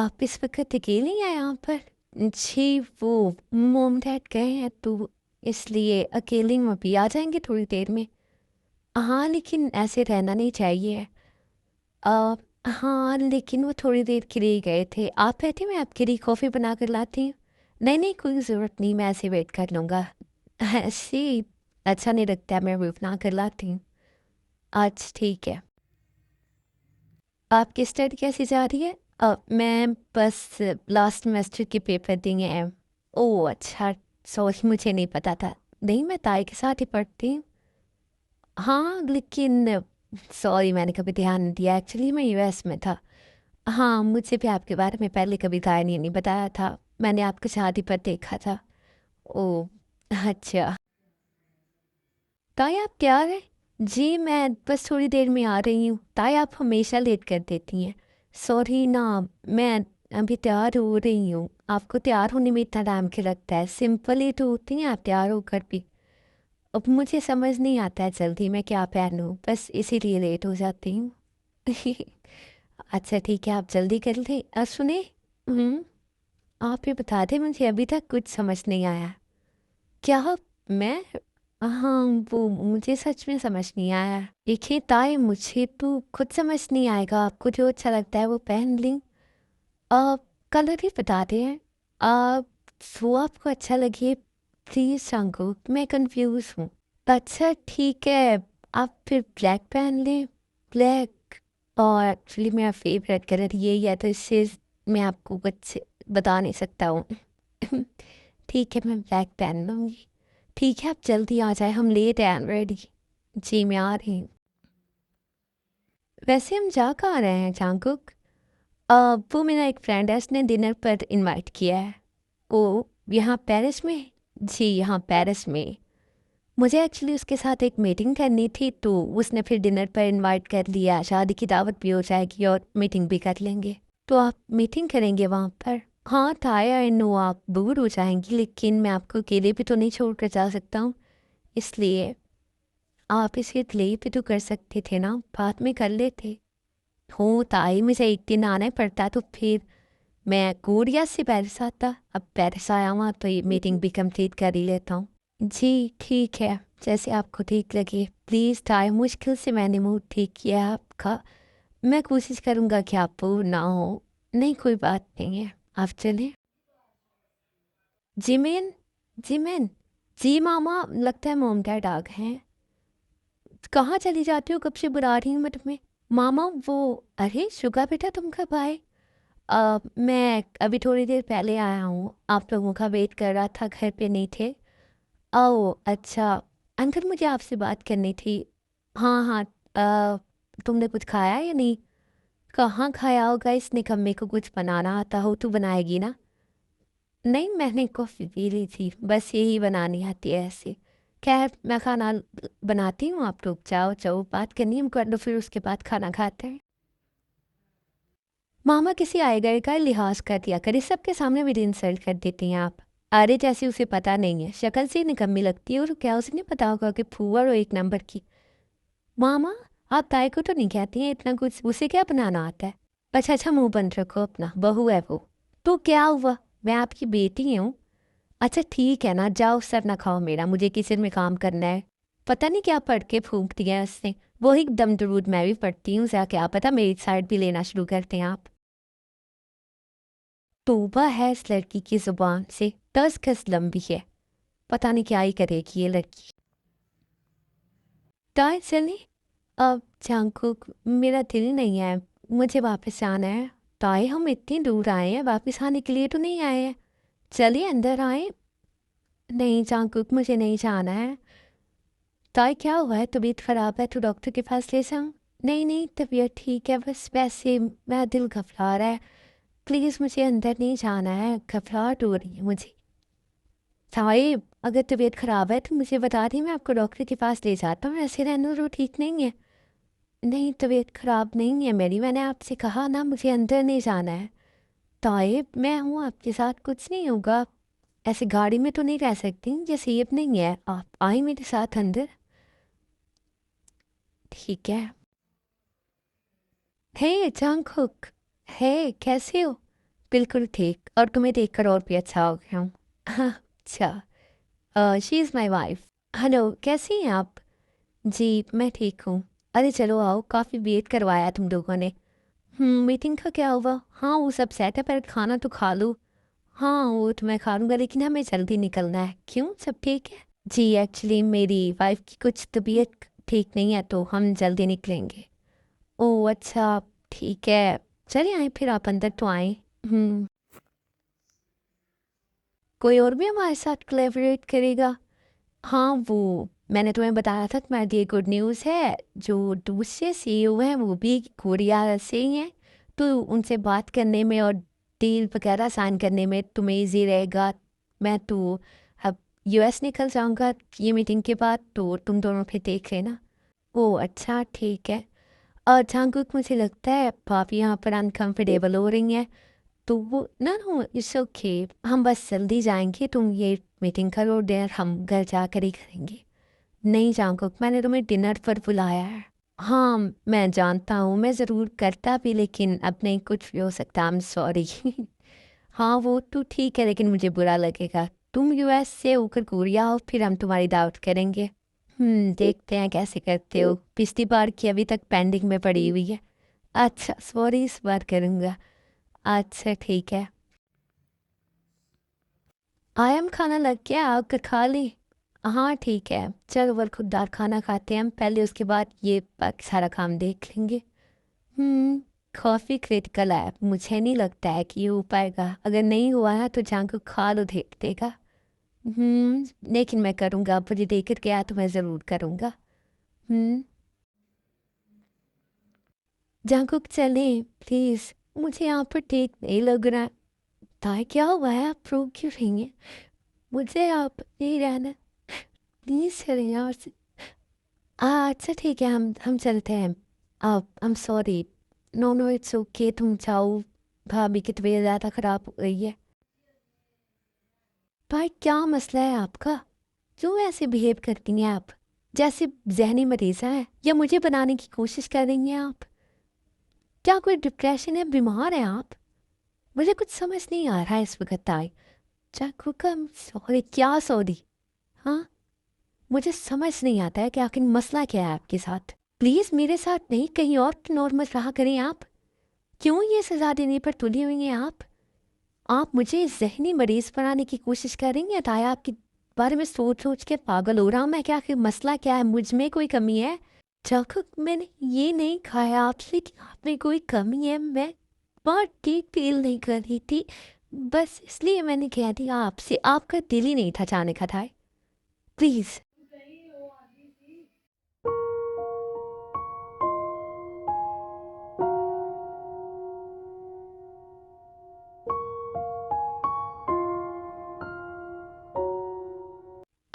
आप इस वक्त अकेले हैं यहाँ पर? जी, वो मोम डैड गए हैं तो इसलिए अकेले में भी आ जाएंगे थोड़ी देर में। हाँ, लेकिन ऐसे रहना नहीं चाहिए। अ, हाँ, लेकिन वो थोड़ी देर के लिए गए थे। आप कहते मैं आपके लिए कॉफ़ी बना कर लाती हूँ। नहीं नहीं, कोई ज़रूरत नहीं, मैं ऐसे वेट कर लूँगा। ऐसे अच्छा नहीं लगता, मैं वो बना कर लाती हूँ। आज ठीक है। आपकी स्टडी कैसी जा रही है? मैं बस लास्ट सेमेस्टर के पेपर दिए हैं। ओह अच्छा, सॉरी मुझे नहीं पता था। नहीं, मैं ताई के साथ ही पढ़ती हूँ। हाँ, लेकिन सॉरी मैंने कभी ध्यान नहीं दिया, एक्चुअली मैं यूएस में था। हाँ, मुझे भी आपके बारे में पहले कभी ताई ने नहीं बताया था। मैंने आपको शादी पर देखा था। ओह अच्छा। ताई आप तैयार हैं? जी, मैं बस थोड़ी देर में आ रही हूँ। ताई आप हमेशा लेट कर देती हैं। सॉरी ना, मैं अभी तैयार हो रही हूँ। आपको तैयार होने में इतना टाइम क्यों लगता है? सिंपल ही तो होती हैं आप तैयार होकर भी। अब मुझे समझ नहीं आता है जल्दी मैं क्या पहनूँ, बस इसीलिए लेट हो जाती हूँ। अच्छा ठीक है, आप जल्दी कर लें। सुने, हम्म, आप ही बता दें, मुझे अभी तक कुछ समझ नहीं आया। क्या? मैं? हाँ, वो मुझे सच में समझ नहीं आया। देखिए ताई, मुझे तो खुद समझ नहीं आएगा, आपको जो अच्छा लगता है वो पहन ली। कलर ही बता दें। आप जो आपको अच्छा लगे प्लीज़ सांगो, मैं कंफ्यूज हूँ। अच्छा ठीक है, आप फिर ब्लैक पहन लें। ब्लैक, और एक्चुअली मेरा फेवरेट कलर यही है, तो इससे मैं आपको कुछ बता नहीं सकता हूँ। ठीक है, मैं ब्लैक पहन लूँगी। ठीक है, आप जल्दी आ जाए, हम लेट हैं ऑलरेडी। जी, मैं आ रही हूँ। वैसे हम जा कहाँ रहे हैं चांगुक? वो मेरा एक फ्रेंड है, उसने डिनर पर इनवाइट किया है। ओ, यहाँ पेरिस में? जी, यहाँ पेरिस में। मुझे एक्चुअली उसके साथ एक मीटिंग करनी थी, तो उसने फिर डिनर पर इनवाइट कर लिया। शादी की दावत भी हो जाएगी और मीटिंग भी कर लेंगे। तो आप मीटिंग करेंगे वहाँ पर? हाँ ताया, आई नो आप दूर हो जाएंगी, लेकिन मैं आपको अकेले भी तो नहीं छोड़ कर जा सकता हूँ। इसलिए आप इसे डिले भी तो कर सकते थे ना, बाद में कर लेते। हो ताई, मुझे एक दिन आना ही पड़ता, तो फिर मैं कोरिया से पेरिस आता। अब पेरिस आया हुआ तो ये मीटिंग भी कंप्लीट कर ही लेता हूँ। जी ठीक है, जैसे आपको ठीक लगे। प्लीज़ ताई, मुश्किल से मैंने मूड ठीक किया है आपका। मैं कोशिश करूँगा कि आप बोर ना हो। नहीं, कोई बात नहीं है, आप चलें। Jimin, Jimin. जी मामा, लगता है मोम डैड आ गए हैं। कहाँ चली जाती हो, कब से बुला रही हूँ मैं तुम्हें। मामा वो, अरे शुगा बेटा तुम कब आए? मैं अभी थोड़ी देर पहले आया हूँ, आप लोगों का वेट कर रहा था, घर पे नहीं थे। ओह अच्छा, अंकल मुझे आपसे बात करनी थी। हाँ हाँ, तुमने कुछ खाया या नहीं? कहाँ खाया होगा, इस निकम्मे को कुछ बनाना आता हो तो बनाएगी ना। नहीं, मैंने कॉफ़ी पी ली थी, बस यही बनानी आती है ऐसे। खैर मैं खाना बनाती हूँ, आप लोग जाओ जाओ, बात करनी है कर लो, फिर उसके बाद खाना खाते हैं। मामा किसी आए गए का लिहाज कर दिया कर, इस सबके सामने मेरी इंसल्ट कर देती हैं आप। अरे जैसे उसे पता नहीं है, शक्ल से ही निकम्मी लगती है, और क्या उसे नहीं पता होगा कि फूवर और एक नंबर की। मामा, आप ताई को तो नहीं कहती हैं इतना कुछ, उसे क्या बनाना आता है? अच्छा अच्छा, मुंह बंद रखो अपना, बहू है वो। तो क्या हुआ, मैं आपकी बेटी हूँ। अच्छा ठीक है ना, जाओ सर ना खाओ मेरा, मुझे किचन में काम करना है। पता नहीं क्या पढ़ के फूंक दिया है उसने। वही दम दरूद मैं भी पढ़ती हूँ, क्या क्या पता मेरी साइड भी लेना शुरू करते हैं आप। तौबा है इस लड़की की जुबान से, 10 गज लंबी है। पता नहीं क्या ही करेगी ये लड़की। ताई चले। अब जंकुक, मेरा दिल नहीं है, मुझे वापस जाना है। ताई हम इतनी दूर आए हैं, वापस आने के लिए तो नहीं आए हैं। चलिए अंदर आए। नहीं जंकुक, मुझे नहीं जाना है। ताई क्या हुआ है, तबीयत खराब है तो डॉक्टर के पास ले जाऊँ? नहीं नहीं, तबीयत ठीक है, बस वैसे मेरा दिल घबरा रहा है। प्लीज़ मुझे अंदर नहीं जाना है, घबराहट हो रही है मुझे। ताई, अगर तबीयत खराब है तो मुझे बता दी, मैं आपको डॉक्टर के पास ले जाता हूँ, ऐसे रहना तो ठीक नहीं है। नहीं, तबीयत खराब नहीं है मेरी, मैंने आपसे कहा ना मुझे अंदर नहीं जाना है। ताइब, मैं हूँ आपके साथ, कुछ नहीं होगा। ऐसे गाड़ी में तो नहीं रह सकती, ये सेफ नहीं है, आप आए मेरे साथ अंदर। ठीक है। हे जंगकुक, हे कैसे हो? बिल्कुल ठीक, और तुम्हें देखकर और भी अच्छा हो गया हूँ। हाँ, अच्छा, she is my wife. Hello, कैसी हैं आप? जी, मैं ठीक हूँ। अरे चलो आओ, काफ़ी वेट करवाया तुम लोगों ने। मीटिंग का क्या हुआ? हाँ, वो सब सेट है, पर खाना तो खा लो। हाँ, वो तो मैं खा लूँगा, लेकिन हमें जल्दी निकलना है। क्यों, सब ठीक है? जी, एक्चुअली मेरी वाइफ की कुछ तबीयत ठीक नहीं है, तो हम जल्दी निकलेंगे। ओह अच्छा, ठीक है। चलिए आए फिर, आप अंदर तो आए। हम्म कोई और भी हमारे साथ कोलैबोरेट करेगा? हाँ, वो मैंने तुम्हें बताया था, तुम्हारे लिए गुड न्यूज़ है। जो दूसरे सीईओ हैं वो भी कोरिया से ही हैं, तो उनसे बात करने में और डील वगैरह साइन करने में तुम्हें इजी रहेगा। मैं तो अब यूएस निकल जाऊंगा ये मीटिंग के बाद, तो तुम दोनों फिर देख लेना। ओह अच्छा, ठीक है। और जहाँकुक, मुझे लगता है भाभी यहाँ पर अनकंफर्टेबल हो रही हैं, तो वो ना नो इट्स ओके, हम बस जल्दी जाएंगे, तुम ये मीटिंग करो, डिनर हम घर जाकर ही करेंगे। नहीं जहाँकुक, मैंने तुम्हें डिनर पर बुलाया है। हाँ, मैं जानता हूँ, मैं ज़रूर करता भी, लेकिन अब नहीं कुछ भी हो सकता, आई एम सॉरी। हाँ वो तो ठीक है, लेकिन मुझे बुरा लगेगा। तुम यूएस से होकर कोरिया आओ, फिर हम तुम्हारी दावत करेंगे। देखते हैं कैसे करते हो, पिछली बार की अभी तक पेंडिंग में पड़ी हुई है। अच्छा सॉरी, इस बार करूँगा। अच्छा ठीक है। आयम खाना लग गया, आकर खा ली। हाँ ठीक है, चलो खुददार खाना खाते हैं हम पहले, उसके बाद ये बाकी सारा काम देख लेंगे। हम्म काफ़ी क्रिटिकल है, मुझे नहीं लगता है कि ये हो पाएगा। अगर नहीं हुआ है तो जान को खा लो, देख देगा। लेकिन मैं करूँगा, मुझे देकर गया तो मैं ज़रूर करूँगा। हम्म जंकुक चले प्लीज़, मुझे यहाँ पर ठीक नहीं लग रहा है। ताई क्या हुआ है, आप रो क्यों रही हैं? मुझे आप नहीं रहना, प्लीज़ चले यहाँ से। अच्छा ठीक है, हम चलते हैं। आप I am sorry. No no it's okay, तुम जाओ, भाभी की तबीयत ज़्यादा ख़राब हो गई है। भाई क्या मसला है आपका? क्यों ऐसे बिहेव करती हैं आप, जैसे जहनी मरीज़ हैं, या मुझे बनाने की कोशिश कर रही हैं आप? क्या कोई डिप्रेशन है, बीमार हैं आप? मुझे कुछ समझ नहीं आ रहा है इस वक्त। आए चाकूकम, सॉरी क्या सॉरी? हाँ, मुझे समझ नहीं आता है कि आखिर मसला क्या है आपके साथ। प्लीज़ मेरे साथ नहीं, कहीं और नॉर्मल रहा करें आप। क्यों ये सजा देने पर तुली हुई हैं आप मुझे जहनी मरीज बनाने की कोशिश कर रही हैं। ताया आपके बारे में सोच सोच के पागल हो रहा हूँ मैं। क्या आखिर मसला क्या है, मुझ में कोई कमी है? चाकू, मैंने ये नहीं खाया आपसे कि आप में कोई कमी है। मैं बहुत ठीक फील नहीं कर रही थी, बस इसलिए मैंने कह दिया आपसे। आपका दिल ही नहीं था जाने का था। प्लीज़।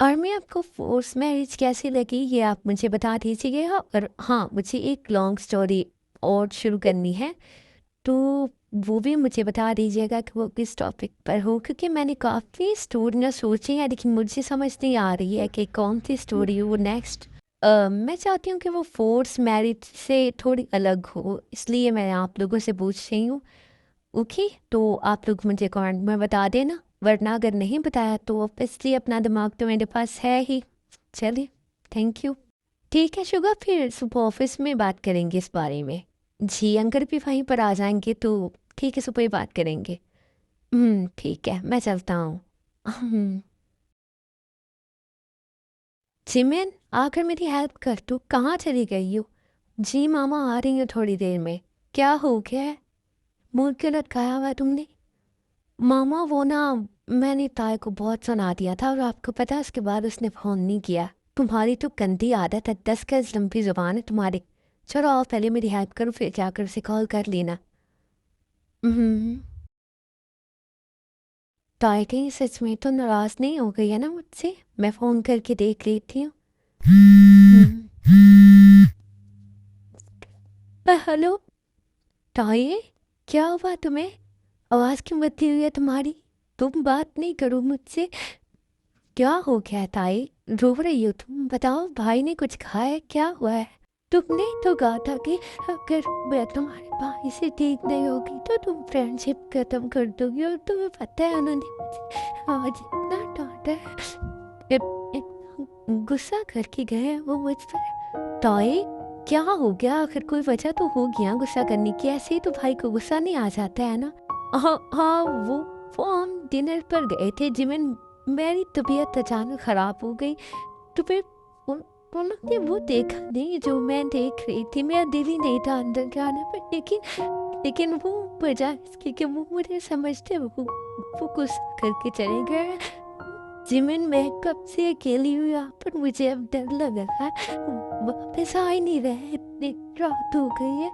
और मैं आपको फोर्स मैरिज कैसी लगी ये आप मुझे बता दीजिएगा। और हाँ, मुझे एक लॉन्ग स्टोरी और शुरू करनी है, तो वो भी मुझे बता दीजिएगा कि वो किस टॉपिक पर हो, क्योंकि मैंने काफ़ी स्टोरियाँ सोची हैं, लेकिन मुझे समझ नहीं आ रही है कि कौन सी स्टोरी हो नेक्स्ट। मैं चाहती हूँ कि वो फोर्स मैरिज से थोड़ी अलग हो, इसलिए मैं आप लोगों से पूछ रही हूँ। ओके, तो आप लोग मुझे कमेंट में बता देना, वरना अगर नहीं बताया तो ऑब्वियसली अपना दिमाग तो मेरे पास है ही। चलिए, थैंक यू। ठीक है शुगर, फिर सुबह ऑफिस में बात करेंगे इस बारे में। जी, अंकल भी वहीं पर आ जाएंगे, तो ठीक है, सुबह ही बात करेंगे। ठीक है, मैं चलता हूँ। हम्म, जिमिन, आकर मेरी हेल्प कर, तू कहाँ चली गई हो? जी मामा, आ रही हूँ थोड़ी देर में। क्या हो गया है, मुंह क्यों लटकाया हुआ है तुमने? मामा वो ना, मैंने ताए को बहुत सुना दिया था, और आपको पता है उसके बाद उसने फ़ोन नहीं किया। तुम्हारी तो गंदी आदत है, 10 गज लंबी ज़ुबान है तुम्हारी। चलो आओ, पहले मेरी हेल्प करो, फिर जाकर उसे कॉल कर लेना। हम्म ताए कहीं सच में तो नाराज़ नहीं हो गई है ना मुझसे? मैं फ़ोन करके देख लेती हूँ। हेलो ताए, क्या हुआ तुम्हें? आवाज़ क्यों बदली हुई है तुम्हारी? तुम बात नहीं करो मुझसे? क्या हो गया है ताई? रो रही हो तुम? बताओ, भाई ने कुछ कहा है, क्या हुआ है? तुमने तो कहा था कि अगर मैं तुम्हारे भाई से ठीक नहीं होगी तो तुम फ्रेंडशिप खत्म कर दोगी, और तुम्हें पता है उन्होंने मुझे आज इतना डांटा है, इतना गुस्सा करके गए हैं वो मुझ पर। टॉय, क्या हो गया? आखिर कोई वजह तो होगी यहाँ गुस्सा करने की, ऐसे ही तो भाई को गुस्सा नहीं आ जाता है ना। हाँ हाँ, वो हम डिनर पर गए थे जिमिन, मेरी तबीयत अचानक खराब हो गई तो फिर उन्होंने वो देखा नहीं जो मैं देख रही थी। मेरा दिल ही नहीं था अंदर जाने पर, लेकिन वो बजाय इसके कि वो मुझे समझते वो गुस्सा करके चले गए। जिमिन, मैं कब से अकेली हूँ यहाँ पर, मुझे अब डर लग रहा है, वापस आ ही नहीं रहे, इतनी रात हो गई है।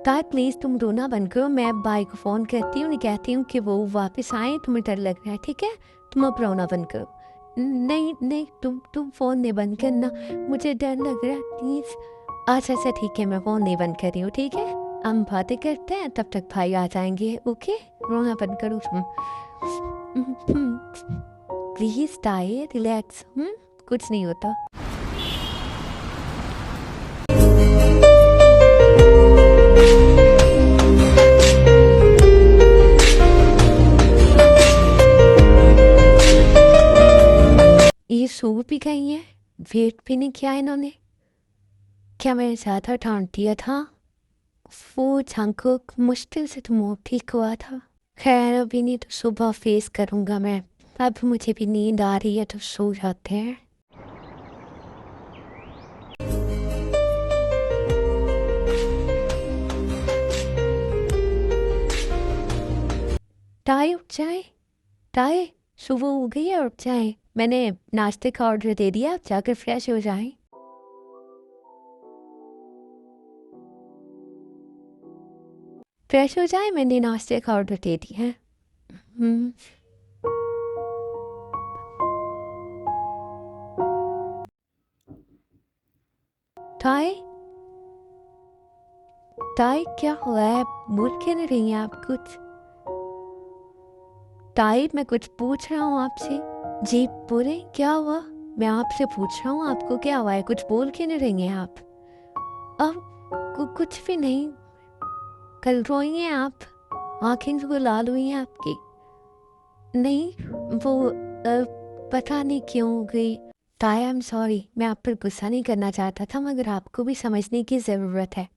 तार प्लीज तुम रोना बंद करो, मैं भाई को फोन करती हूँ, कहती हूँ कि वो वापस आए, तुम्हें डर लग रहा है, ठीक है? तुम अब रोना बंद करो। नहीं नहीं, तुम फोन नहीं बंद करना, मुझे डर लग रहा है, प्लीज। अच्छा अच्छा ठीक है, मैं फोन नहीं बंद कर रही हूँ, ठीक है? हम बातें करते हैं, तब तक भाई आ जाएंगे, ओके? रोना बंद करो तुम। प्लीज टाइए, रिलैक्स, कुछ नहीं होता। ये सो भी गई है, वेट भी नहीं किया इन्होंने। क्या मैंने ज़्यादा डांट दिया था? वो जंकुक मुश्किल से तो मूड ठीक हुआ था। खैर अभी नहीं तो सुबह फेस करूँगा मैं। अब मुझे भी नींद आ रही है तो सो जाते हैं। टाई उठ जाए, टाई सुबह हो गई है, उठ जाए। मैंने नाश्ते का ऑर्डर दे दिया, आप जाकर फ्रेश हो जाएं। फ्रेश हो जाए, मैंने नाश्ते का ऑर्डर दे दिया है। हम्म। टाई, टाई क्या हुआ है? मूड क्यों नहीं रही हैं आप कुछ? टाई, मैं कुछ पूछ रहा हूँ आपसे। जी बोले, क्या हुआ? मैं आपसे पूछ रहा हूँ, आपको क्या हुआ है? कुछ बोल क्यों नहीं रही हैं आप? अब कुछ भी नहीं। कल रोई हैं आप, आंखें तो लाल हुई हैं आपकी। नहीं, वो पता नहीं क्यों हो गई। ताई आई एम सॉरी, मैं आप पर गुस्सा नहीं करना चाहता था, मगर आपको भी समझने की ज़रूरत है।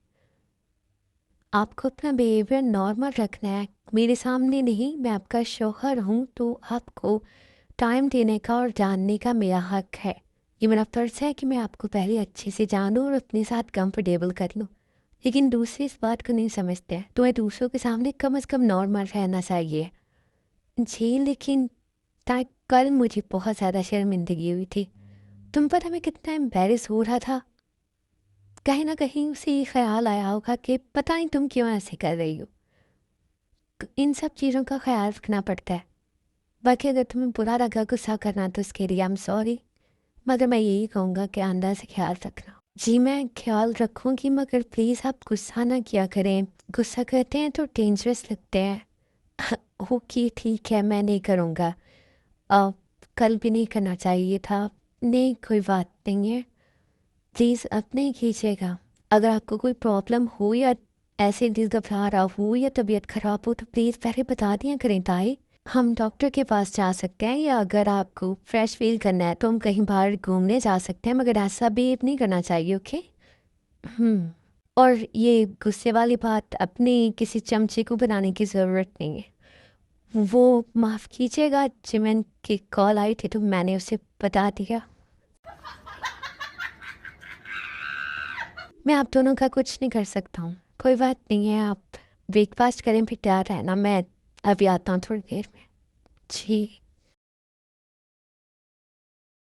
आपको अपना बिहेवियर नॉर्मल रखना है, मेरे सामने नहीं। मैं आपका शौहर हूँ तो आपको टाइम देने का और जानने का मेरा हक है। ये मेरा फ़र्ज़ है कि मैं आपको पहले अच्छे से जानूँ और अपने साथ कंफर्टेबल कर लूँ। लेकिन दूसरे इस बात को नहीं समझते हैं, तुम्हें दूसरों के सामने कम से कम नॉर्मल रहना चाहिए। जी लेकिन ताई, कल मुझे बहुत ज़्यादा शर्मिंदगी हुई थी। तुम पता मैं कितना एम्बेरस हो रहा था। कहीं ना कहीं उसे ये ख्याल आया होगा कि पता नहीं तुम क्यों ऐसे कर रही हो। इन सब चीज़ों का ख्याल रखना पड़ता है। बाकी अगर तुम्हें बुरा लगा गुस्सा करना तो उसके लिए आई एम सॉरी, मगर मैं यही कहूँगा कि अंदर से ख्याल रखना। जी मैं ख्याल रखूँगी, मगर प्लीज़ आप गुस्सा ना किया करें। गुस्सा करते हैं तो डेंजरस लगते हैं। ओके ठीक है, मैं नहीं करूँगा। कल भी नहीं करना चाहिए था। नहीं कोई बात नहीं है, प्लीज़ अब नहीं कीजिएगा। अगर आपको कोई प्रॉब्लम हो या ऐसे दिल घबरा रहा हो या तबीयत ख़राब हो तो प्लीज़ पहले बता दिया करें ताई। हम डॉक्टर के पास जा सकते हैं, या अगर आपको फ्रेश फील करना है तो हम कहीं बाहर घूमने जा सकते हैं, मगर ऐसा बिहेव नहीं करना चाहिए, ओके? और ये गुस्से वाली बात अपने किसी चमचे को बनाने की ज़रूरत नहीं है। वो माफ़ कीजिएगा, जिमन की कॉल आई थी तो मैंने उसे बता दिया। मैं आप दोनों का कुछ नहीं कर सकता हूँ, कोई बात नहीं है। आप ब्रेकफास्ट करें फिर तैयार रहना, मैं अभी आता हूँ थोड़ी देर में। जी।